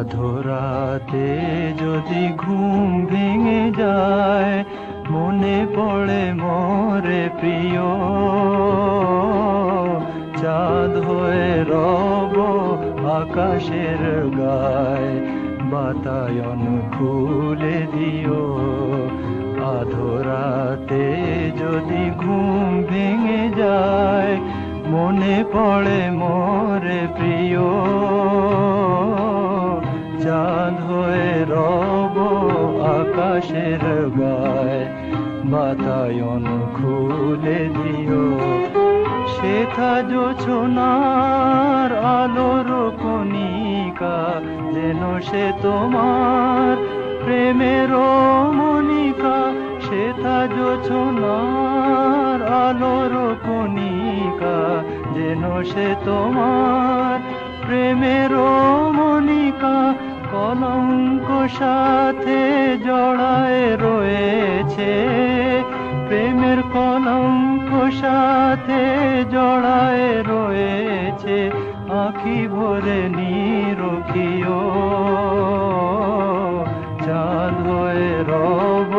আধরাতে যদি ঘুম ভেঙে যায়, মনে পড়ে মোরে প্রিয়, চাঁদ হয়ে রব আকাশের গায়, বাতায়ন খুলে দিও। আধরাতে যদি ঘুম ভেঙে যায়, মনে পড়ে মোরে প্রিয়, চাঁদ হয়ে রব আকাশের গায়, বাতায়ন খুলে দিও। সেথা জোছনার আলোর কণিকা, যেন সে তোমার প্রেমের মনিকা। সেথা জোছনার আলোর কণিকা, যেন সে তোমার প্রেমের মনিকা। কলঙ্ক সাথে জড়ায় রয়েছে, প্রেমের কলঙ্ক সাথে জড়ায় রয়েছে। আঁখি ভরে নিরখিও, চাঁদ হয়ে রব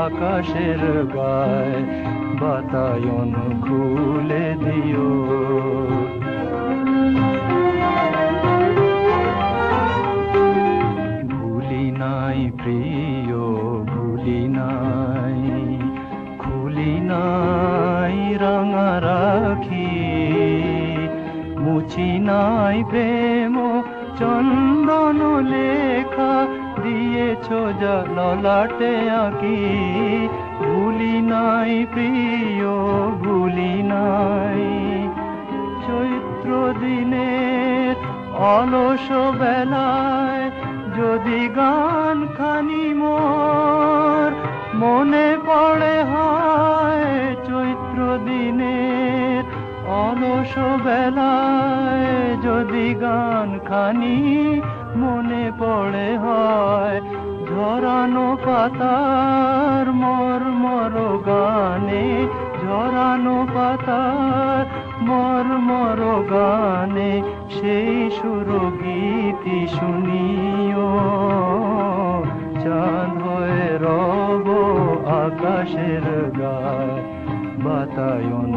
আকাশের গায়, বাতায়ন খুলে দিও। ভুলি নাই প্রিয়, ভুলি নাই, খুলি নাই রাঙা রাখি, মুছি নাই প্রেম চন্দন লেখা, দিয়েছ যা ললাটে আঁকি। ভুলি নাই প্রিয়, ভুলি নাই, চৈত্র দিনের অলস বেলায় যদি গান খানি মোর মনে পড়ে হয়। চৈত্র দিনের অলস বেলায় যদি গান খানি মনে পড়ে হয়। ঝরানো পাতার মর্মর গানে, ঝরানো পাতার মর্মর গানে, সেই সুরগীতি শুনিও। চাঁদ হয়ে রব আকাশের গায়, বাতায়ন